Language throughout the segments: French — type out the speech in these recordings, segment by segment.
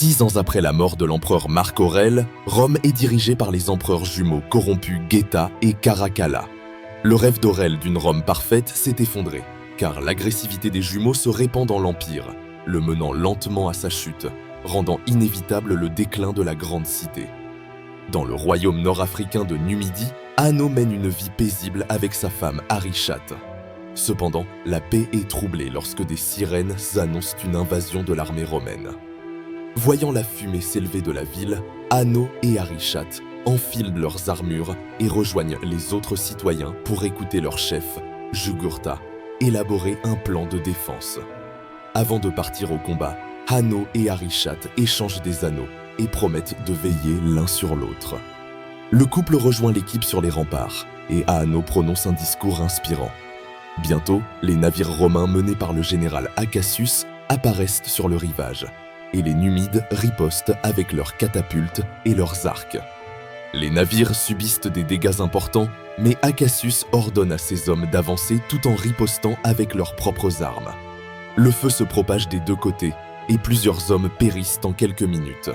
6 ans après la mort de l'empereur Marc Aurèle, Rome est dirigée par les empereurs jumeaux corrompus Geta et Caracalla. Le rêve d'Aurèle d'une Rome parfaite s'est effondré, car l'agressivité des jumeaux se répand dans l'Empire, le menant lentement à sa chute, rendant inévitable le déclin de la grande cité. Dans le royaume nord-africain de Numidie, Hanno mène une vie paisible avec sa femme Arichat. Cependant, la paix est troublée lorsque des sirènes annoncent une invasion de l'armée romaine. Voyant la fumée s'élever de la ville, Hanno et Arichat enfilent leurs armures et rejoignent les autres citoyens pour écouter leur chef, Jugurtha, élaborer un plan de défense. Avant de partir au combat, Hanno et Arichat échangent des anneaux et promettent de veiller l'un sur l'autre. Le couple rejoint l'équipe sur les remparts et Hanno prononce un discours inspirant. Bientôt, les navires romains menés par le général Acacius apparaissent sur le rivage et les Numides ripostent avec leurs catapultes et leurs arcs. Les navires subissent des dégâts importants, mais Acacius ordonne à ses hommes d'avancer tout en ripostant avec leurs propres armes. Le feu se propage des deux côtés et plusieurs hommes périssent en quelques minutes.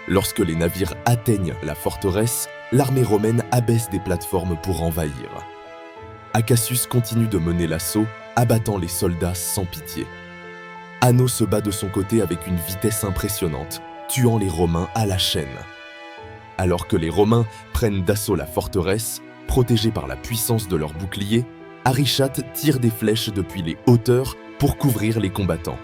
Lorsque les navires atteignent la forteresse, l'armée romaine abaisse des plateformes pour envahir. Acacius continue de mener l'assaut, abattant les soldats sans pitié. Hanno se bat de son côté avec une vitesse impressionnante, tuant les Romains à la chaîne. Alors que les Romains prennent d'assaut la forteresse, protégés par la puissance de leurs boucliers, Arichat tire des flèches depuis les hauteurs pour couvrir les combattants.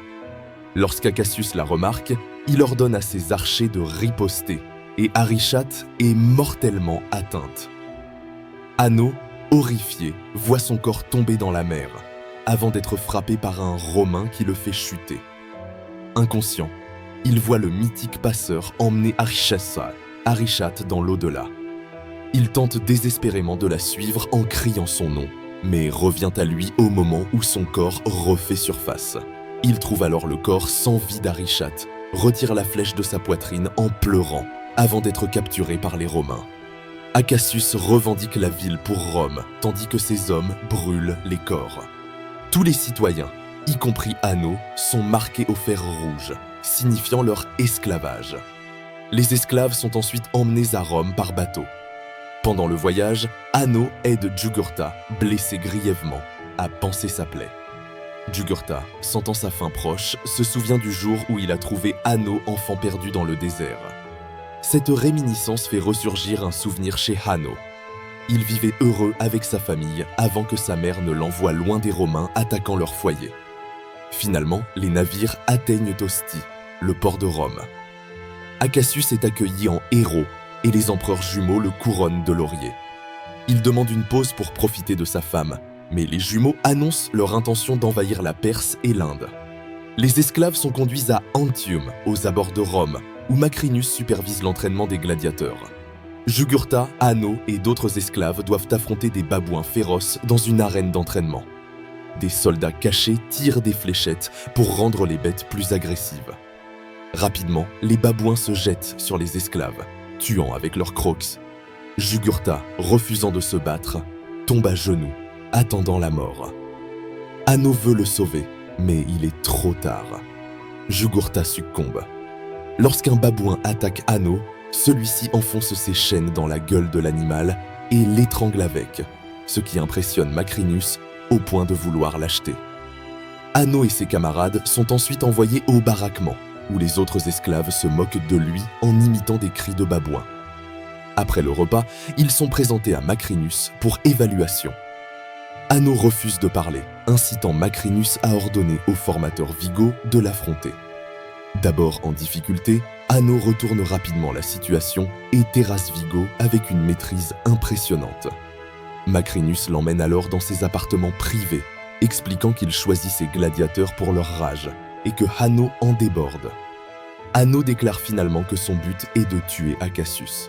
Lorsqu'Acacius la remarque, il ordonne à ses archers de riposter et Arichat est mortellement atteinte. Hanno, horrifié, voit son corps tomber dans la mer, avant d'être frappé par un Romain qui le fait chuter. Inconscient, il voit le mythique passeur emmener Arichat dans l'au-delà. Il tente désespérément de la suivre en criant son nom, mais revient à lui au moment où son corps refait surface. Il trouve alors le corps sans vie d'Arichat, retire la flèche de sa poitrine en pleurant, avant d'être capturé par les Romains. Acacius revendique la ville pour Rome, tandis que ses hommes brûlent les corps. Tous les citoyens, y compris Hanno, sont marqués au fer rouge, signifiant leur esclavage. Les esclaves sont ensuite emmenés à Rome par bateau. Pendant le voyage, Hanno aide Jugurtha, blessé grièvement, à panser sa plaie. Jugurtha, sentant sa fin proche, se souvient du jour où il a trouvé Hanno enfant perdu dans le désert. Cette réminiscence fait ressurgir un souvenir chez Hanno. Il vivait heureux avec sa famille avant que sa mère ne l'envoie loin des Romains attaquant leur foyer. Finalement, les navires atteignent Ostie, le port de Rome. Acacius est accueilli en héros et les empereurs jumeaux le couronnent de lauriers. Il demande une pause pour profiter de sa femme, mais les jumeaux annoncent leur intention d'envahir la Perse et l'Inde. Les esclaves sont conduits à Antium, aux abords de Rome, où Macrinus supervise l'entraînement des gladiateurs. Jugurtha, Hanno et d'autres esclaves doivent affronter des babouins féroces dans une arène d'entraînement. Des soldats cachés tirent des fléchettes pour rendre les bêtes plus agressives. Rapidement, les babouins se jettent sur les esclaves, tuant avec leurs crocs. Jugurtha, refusant de se battre, tombe à genoux, attendant la mort. Hanno veut le sauver, mais il est trop tard. Jugurtha succombe. Lorsqu'un babouin attaque Hanno, celui-ci enfonce ses chaînes dans la gueule de l'animal et l'étrangle avec, ce qui impressionne Macrinus au point de vouloir l'acheter. Hanno et ses camarades sont ensuite envoyés au baraquement, où les autres esclaves se moquent de lui en imitant des cris de babouins. Après le repas, ils sont présentés à Macrinus pour évaluation. Hanno refuse de parler, incitant Macrinus à ordonner au formateur Vigo de l'affronter. D'abord en difficulté, Hanno retourne rapidement la situation et terrasse Vigo avec une maîtrise impressionnante. Macrinus l'emmène alors dans ses appartements privés, expliquant qu'il choisit ses gladiateurs pour leur rage et que Hanno en déborde. Hanno déclare finalement que son but est de tuer Acacius.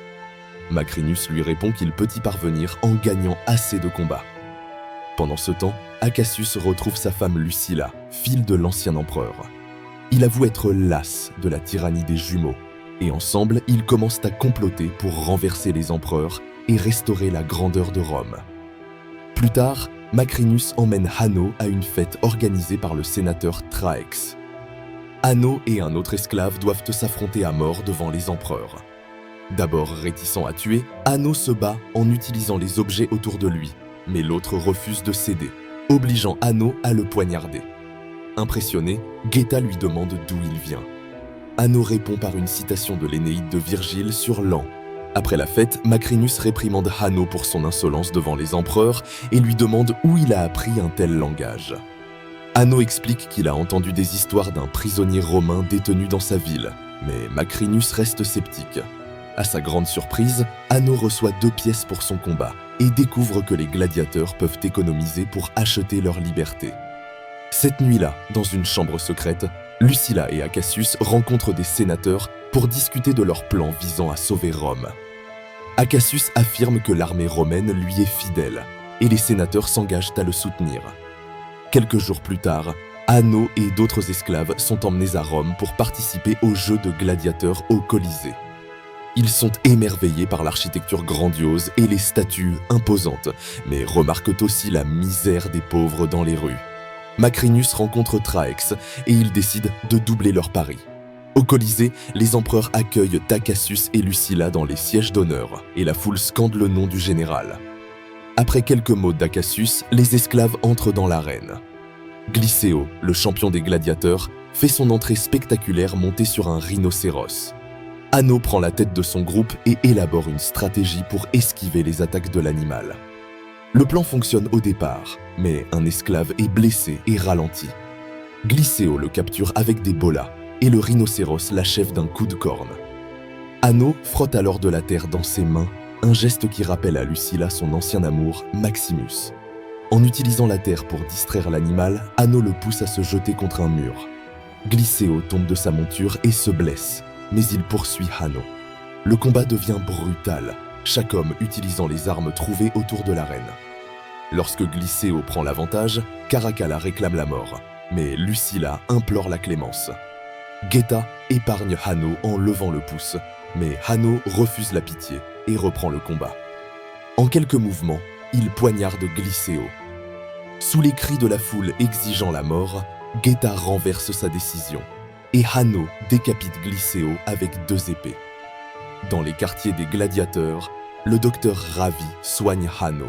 Macrinus lui répond qu'il peut y parvenir en gagnant assez de combats. Pendant ce temps, Acacius retrouve sa femme Lucilla, fille de l'ancien empereur. Il avoue être las de la tyrannie des jumeaux, et ensemble, ils commencent à comploter pour renverser les empereurs et restaurer la grandeur de Rome. Plus tard, Macrinus emmène Hanno à une fête organisée par le sénateur Thraex. Hanno et un autre esclave doivent s'affronter à mort devant les empereurs. D'abord réticent à tuer, Hanno se bat en utilisant les objets autour de lui, mais l'autre refuse de céder, obligeant Hanno à le poignarder. Impressionné, Geta lui demande d'où il vient. Hanno répond par une citation de l'Énéide de Virgile sur l'an. Après la fête, Macrinus réprimande Hanno pour son insolence devant les empereurs et lui demande où il a appris un tel langage. Hanno explique qu'il a entendu des histoires d'un prisonnier romain détenu dans sa ville, mais Macrinus reste sceptique. À sa grande surprise, Hanno reçoit 2 pièces pour son combat et découvre que les gladiateurs peuvent économiser pour acheter leur liberté. Cette nuit-là, dans une chambre secrète, Lucilla et Accassius rencontrent des sénateurs pour discuter de leur plan visant à sauver Rome. Accassius affirme que l'armée romaine lui est fidèle et les sénateurs s'engagent à le soutenir. Quelques jours plus tard, Hanno et d'autres esclaves sont emmenés à Rome pour participer aux Jeux de gladiateurs au Colisée. Ils sont émerveillés par l'architecture grandiose et les statues imposantes, mais remarquent aussi la misère des pauvres dans les rues. Macrinus rencontre Thraex et ils décident de doubler leur pari. Au Colisée, les empereurs accueillent Accassius et Lucilla dans les sièges d'honneur et la foule scande le nom du général. Après quelques mots d'Accassius, les esclaves entrent dans l'arène. Glycéo, le champion des gladiateurs, fait son entrée spectaculaire monté sur un rhinocéros. Hanno prend la tête de son groupe et élabore une stratégie pour esquiver les attaques de l'animal. Le plan fonctionne au départ, mais un esclave est blessé et ralenti. Glycéo le capture avec des bolas et le rhinocéros l'achève d'un coup de corne. Hanno frotte alors de la terre dans ses mains, un geste qui rappelle à Lucilla son ancien amour, Maximus. En utilisant la terre pour distraire l'animal, Hanno le pousse à se jeter contre un mur. Glycéo tombe de sa monture et se blesse, mais il poursuit Hanno. Le combat devient brutal, chaque homme utilisant les armes trouvées autour de l'arène. Lorsque Glycéo prend l'avantage, Caracalla réclame la mort, mais Lucilla implore la clémence. Geta épargne Hanno en levant le pouce, mais Hanno refuse la pitié et reprend le combat. En quelques mouvements, il poignarde Glycéo. Sous les cris de la foule exigeant la mort, Geta renverse sa décision et Hanno décapite Glycéo avec 2 épées. Dans les quartiers des gladiateurs, le docteur Ravi soigne Hanno.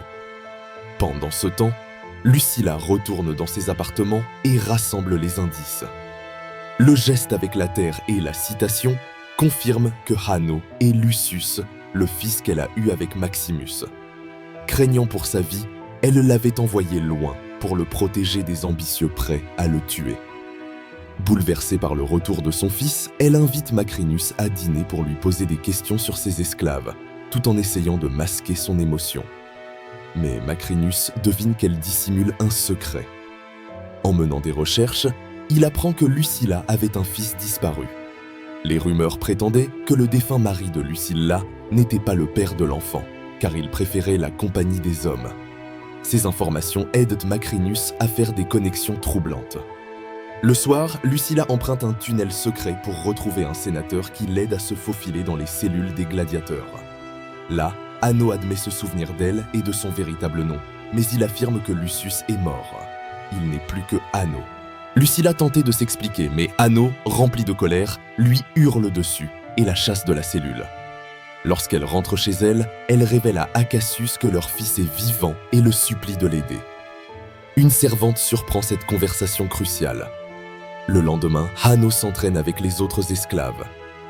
Pendant ce temps, Lucilla retourne dans ses appartements et rassemble les indices. Le geste avec la terre et la citation confirment que Hanno est Lucius, le fils qu'elle a eu avec Maximus. Craignant pour sa vie, elle l'avait envoyé loin pour le protéger des ambitieux prêts à le tuer. Bouleversée par le retour de son fils, elle invite Macrinus à dîner pour lui poser des questions sur ses esclaves, tout en essayant de masquer son émotion. Mais Macrinus devine qu'elle dissimule un secret. En menant des recherches, il apprend que Lucilla avait un fils disparu. Les rumeurs prétendaient que le défunt mari de Lucilla n'était pas le père de l'enfant, car il préférait la compagnie des hommes. Ces informations aident Macrinus à faire des connexions troublantes. Le soir, Lucilla emprunte un tunnel secret pour retrouver un sénateur qui l'aide à se faufiler dans les cellules des gladiateurs. Là, Hanno admet se souvenir d'elle et de son véritable nom, mais il affirme que Lucius est mort. Il n'est plus que Hanno. Lucilla tentait de s'expliquer, mais Hanno, rempli de colère, lui hurle dessus et la chasse de la cellule. Lorsqu'elle rentre chez elle, elle révèle à Accassius que leur fils est vivant et le supplie de l'aider. Une servante surprend cette conversation cruciale. Le lendemain, Hanno s'entraîne avec les autres esclaves.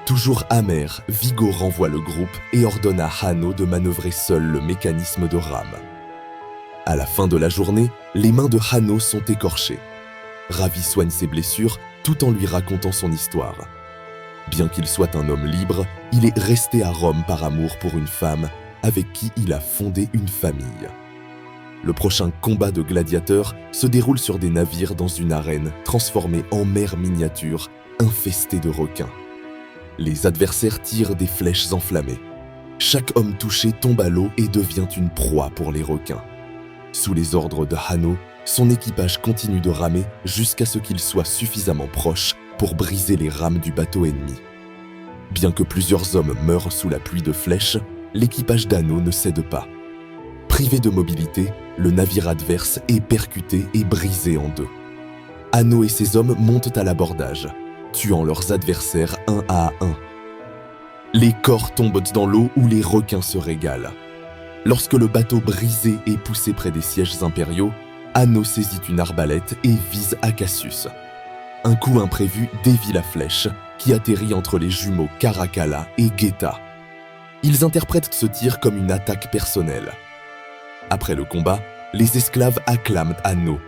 Toujours amer, Vigo renvoie le groupe et ordonne à Hanno de manœuvrer seul le mécanisme de rame. À la fin de la journée, les mains de Hanno sont écorchées. Ravi soigne ses blessures tout en lui racontant son histoire. Bien qu'il soit un homme libre, il est resté à Rome par amour pour une femme avec qui il a fondé une famille. Le prochain combat de gladiateurs se déroule sur des navires dans une arène transformée en mer miniature, infestée de requins. Les adversaires tirent des flèches enflammées. Chaque homme touché tombe à l'eau et devient une proie pour les requins. Sous les ordres de Hanno, son équipage continue de ramer jusqu'à ce qu'il soit suffisamment proche pour briser les rames du bateau ennemi. Bien que plusieurs hommes meurent sous la pluie de flèches, l'équipage d'Hanno ne cède pas. Privé de mobilité, le navire adverse est percuté et brisé en 2. Hanno et ses hommes montent à l'abordage. tuant leurs adversaires un à un. Les corps tombent dans l'eau où les requins se régalent. Lorsque le bateau brisé est poussé près des sièges impériaux, Hanno saisit une arbalète et vise Acasius. Un coup imprévu dévie la flèche qui atterrit entre les jumeaux Caracalla et Geta. Ils interprètent ce tir comme une attaque personnelle. Après le combat, les esclaves acclament Hanno.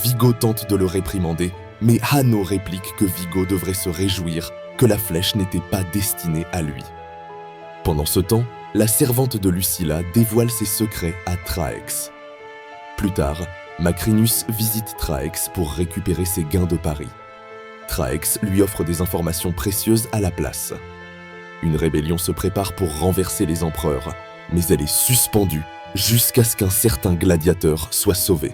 Vigo tente de le réprimander, mais Hanno réplique que Vigo devrait se réjouir que la flèche n'était pas destinée à lui. Pendant ce temps, la servante de Lucilla dévoile ses secrets à Thraex. Plus tard, Macrinus visite Thraex pour récupérer ses gains de Paris. Thraex lui offre des informations précieuses à la place. Une rébellion se prépare pour renverser les empereurs, mais elle est suspendue jusqu'à ce qu'un certain gladiateur soit sauvé.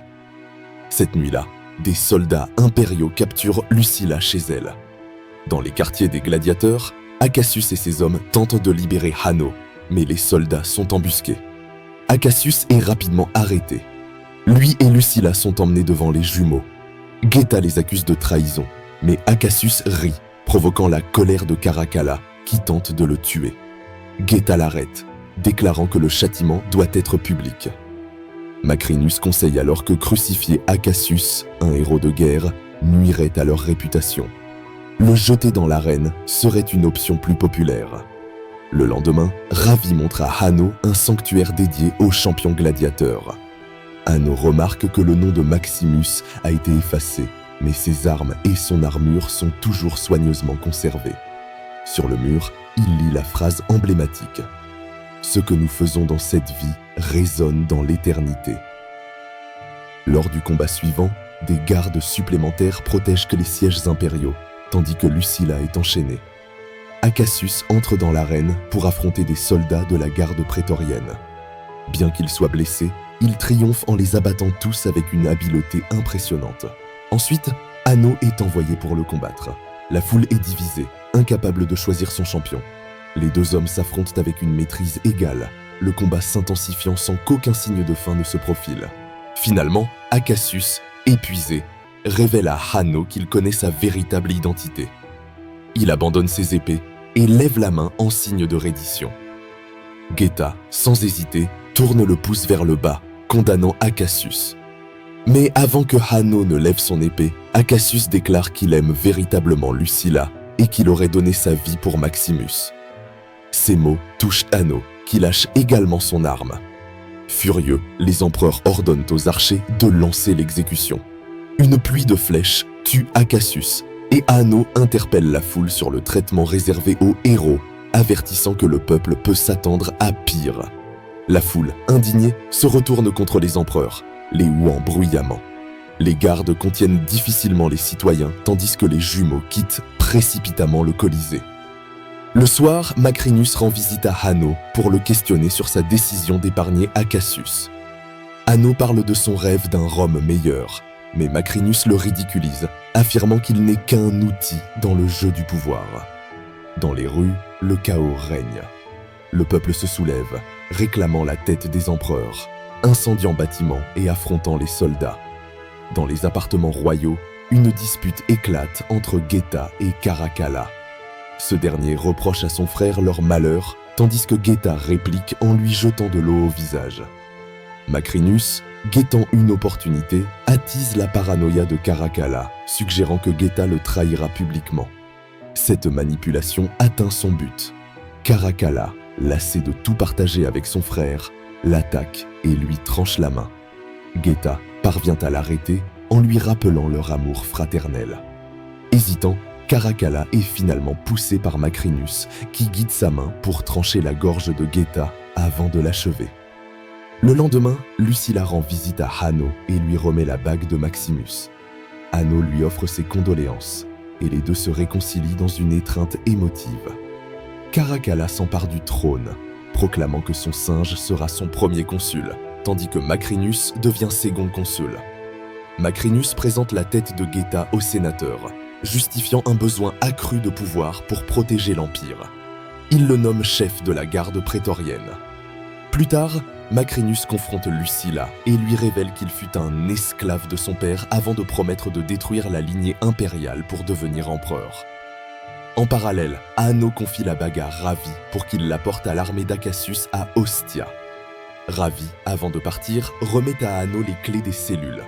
Cette nuit-là, des soldats impériaux capturent Lucilla chez elle. Dans les quartiers des gladiateurs, Acasius et ses hommes tentent de libérer Hanno, mais les soldats sont embusqués. Acasius est rapidement arrêté. Lui et Lucilla sont emmenés devant les jumeaux. Geta les accuse de trahison, mais Acasius rit, provoquant la colère de Caracalla, qui tente de le tuer. Geta l'arrête, déclarant que le châtiment doit être public. Macrinus conseille alors que crucifier Acasius, un héros de guerre, nuirait à leur réputation. Le jeter dans l'arène serait une option plus populaire. Le lendemain, Ravi montre à Hanno un sanctuaire dédié aux champions gladiateurs. Hanno remarque que le nom de Maximus a été effacé, mais ses armes et son armure sont toujours soigneusement conservées. Sur le mur, il lit la phrase emblématique « Ce que nous faisons dans cette vie résonne dans l'éternité ». Lors du combat suivant, des gardes supplémentaires protègent que les sièges impériaux, tandis que Lucilla est enchaînée. Acasius entre dans l'arène pour affronter des soldats de la garde prétorienne. Bien qu'il soit blessé, il triomphe en les abattant tous avec une habileté impressionnante. Ensuite, Hanno est envoyé pour le combattre. La foule est divisée, incapable de choisir son champion. Les deux hommes s'affrontent avec une maîtrise égale, le combat s'intensifiant sans qu'aucun signe de fin ne se profile. Finalement, Acasius, épuisé, révèle à Hanno qu'il connaît sa véritable identité. Il abandonne ses épées et lève la main en signe de reddition. Geta, sans hésiter, tourne le pouce vers le bas, condamnant Acasius. Mais avant que Hanno ne lève son épée, Acasius déclare qu'il aime véritablement Lucilla et qu'il aurait donné sa vie pour Maximus. Ces mots touchent Hanno, qui lâche également son arme. Furieux, les empereurs ordonnent aux archers de lancer l'exécution. Une pluie de flèches tue Acasius et Hanno interpelle la foule sur le traitement réservé aux héros, avertissant que le peuple peut s'attendre à pire. La foule, indignée, se retourne contre les empereurs, les huant bruyamment. Les gardes contiennent difficilement les citoyens, tandis que les jumeaux quittent précipitamment le Colisée. Le soir, Macrinus rend visite à Hanno pour le questionner sur sa décision d'épargner Acasius. Hanno parle de son rêve d'un Rome meilleur, mais Macrinus le ridiculise, affirmant qu'il n'est qu'un outil dans le jeu du pouvoir. Dans les rues, le chaos règne. Le peuple se soulève, réclamant la tête des empereurs, incendiant bâtiments et affrontant les soldats. Dans les appartements royaux, une dispute éclate entre Geta et Caracalla. Ce dernier reproche à son frère leur malheur, tandis que Geta réplique en lui jetant de l'eau au visage. Macrinus, guettant une opportunité, attise la paranoïa de Caracalla, suggérant que Geta le trahira publiquement. Cette manipulation atteint son but. Caracalla, lassé de tout partager avec son frère, l'attaque et lui tranche la main. Geta parvient à l'arrêter en lui rappelant leur amour fraternel. Hésitant, Caracalla est finalement poussé par Macrinus, qui guide sa main pour trancher la gorge de Geta avant de l'achever. Le lendemain, Lucilla rend visite à Hanno et lui remet la bague de Maximus. Hanno lui offre ses condoléances, et les deux se réconcilient dans une étreinte émotive. Caracalla s'empare du trône, proclamant que son singe sera son premier consul, tandis que Macrinus devient second consul. Macrinus présente la tête de Geta au sénateur, justifiant un besoin accru de pouvoir pour protéger l'Empire. Il le nomme chef de la garde prétorienne. Plus tard, Macrinus confronte Lucilla et lui révèle qu'il fut un esclave de son père avant de promettre de détruire la lignée impériale pour devenir empereur. En parallèle, Hanno confie la bague à Ravi pour qu'il la porte à l'armée d'Acacius à Ostia. Ravi, avant de partir, remet à Hanno les clés des cellules.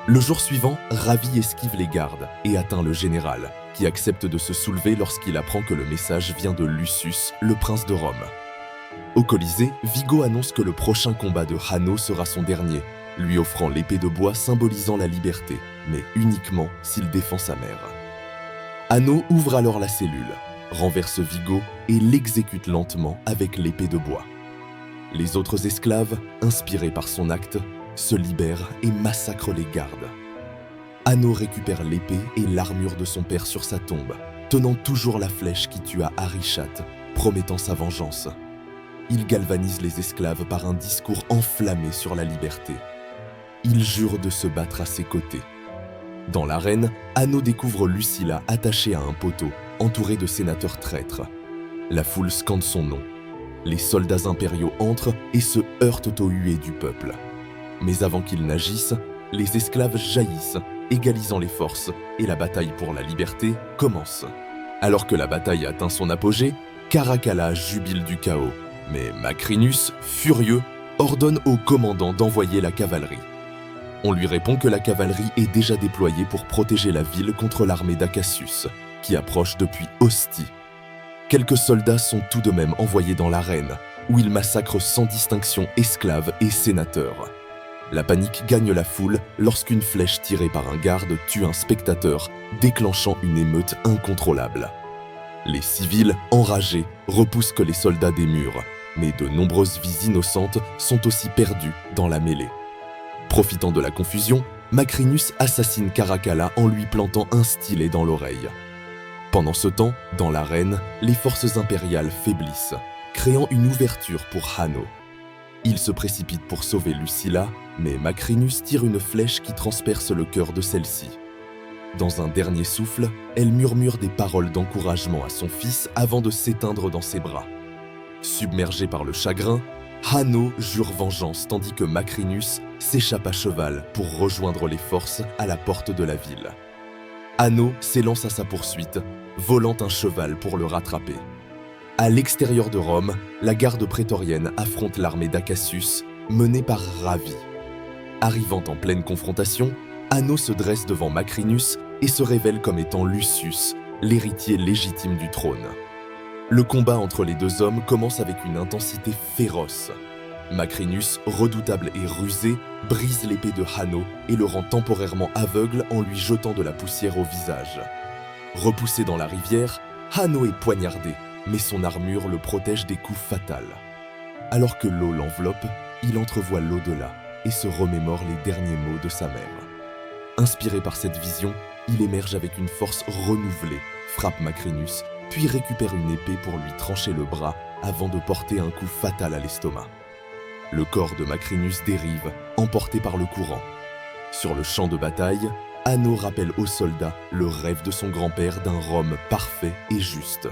Le jour suivant, Ravi esquive les gardes et atteint le général, qui accepte de se soulever lorsqu'il apprend que le message vient de Lucius, le prince de Rome. Au Colisée, Vigo annonce que le prochain combat de Hanno sera son dernier, lui offrant l'épée de bois symbolisant la liberté, mais uniquement s'il défend sa mère. Hanno ouvre alors la cellule, renverse Vigo et l'exécute lentement avec l'épée de bois. Les autres esclaves, inspirés par son acte, se libèrent et massacrent les gardes. Hanno récupère l'épée et l'armure de son père sur sa tombe, tenant toujours la flèche qui tua Arishat, promettant sa vengeance. Il galvanise les esclaves par un discours enflammé sur la liberté. Il jure de se battre à ses côtés. Dans l'arène, Hanno découvre Lucilla attachée à un poteau, entourée de sénateurs traîtres. La foule scande son nom. Les soldats impériaux entrent et se heurtent aux huées du peuple. Mais avant qu'ils n'agissent, les esclaves jaillissent, égalisant les forces, et la bataille pour la liberté commence. Alors que la bataille atteint son apogée, Caracalla jubile du chaos, mais Macrinus, furieux, ordonne au commandant d'envoyer la cavalerie. On lui répond que la cavalerie est déjà déployée pour protéger la ville contre l'armée d'Acacius, qui approche depuis Ostie. Quelques soldats sont tout de même envoyés dans l'arène, où ils massacrent sans distinction esclaves et sénateurs. La panique gagne la foule lorsqu'une flèche tirée par un garde tue un spectateur, déclenchant une émeute incontrôlable. Les civils, enragés, repoussent que les soldats des murs, mais de nombreuses vies innocentes sont aussi perdues dans la mêlée. Profitant de la confusion, Macrinus assassine Caracalla en lui plantant un stylet dans l'oreille. Pendant ce temps, dans l'arène, les forces impériales faiblissent, créant une ouverture pour Hanno. Il se précipite pour sauver Lucilla, mais Macrinus tire une flèche qui transperce le cœur de celle-ci. Dans un dernier souffle, elle murmure des paroles d'encouragement à son fils avant de s'éteindre dans ses bras. Submergé par le chagrin, Hanno jure vengeance tandis que Macrinus s'échappe à cheval pour rejoindre les forces à la porte de la ville. Hanno s'élance à sa poursuite, volant un cheval pour le rattraper. À l'extérieur de Rome, la garde prétorienne affronte l'armée d'Acacius, menée par Ravi. Arrivant en pleine confrontation, Hanno se dresse devant Macrinus et se révèle comme étant Lucius, l'héritier légitime du trône. Le combat entre les deux hommes commence avec une intensité féroce. Macrinus, redoutable et rusé, brise l'épée de Hanno et le rend temporairement aveugle en lui jetant de la poussière au visage. Repoussé dans la rivière, Hanno est poignardé, mais son armure le protège des coups fatals. Alors que l'eau l'enveloppe, il entrevoit l'au-delà et se remémore les derniers mots de sa mère. Inspiré par cette vision, il émerge avec une force renouvelée, frappe Macrinus, puis récupère une épée pour lui trancher le bras avant de porter un coup fatal à l'estomac. Le corps de Macrinus dérive, emporté par le courant. Sur le champ de bataille, Hanno rappelle aux soldats le rêve de son grand-père d'un Rome parfait et juste.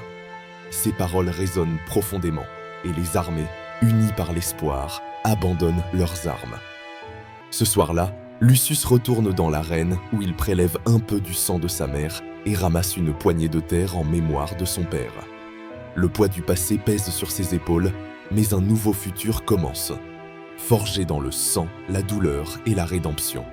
Ces paroles résonnent profondément, et les armées, unies par l'espoir, abandonnent leurs armes. Ce soir-là, Lucius retourne dans l'arène où il prélève un peu du sang de sa mère et ramasse une poignée de terre en mémoire de son père. Le poids du passé pèse sur ses épaules, mais un nouveau futur commence. Forgé dans le sang, la douleur et la rédemption.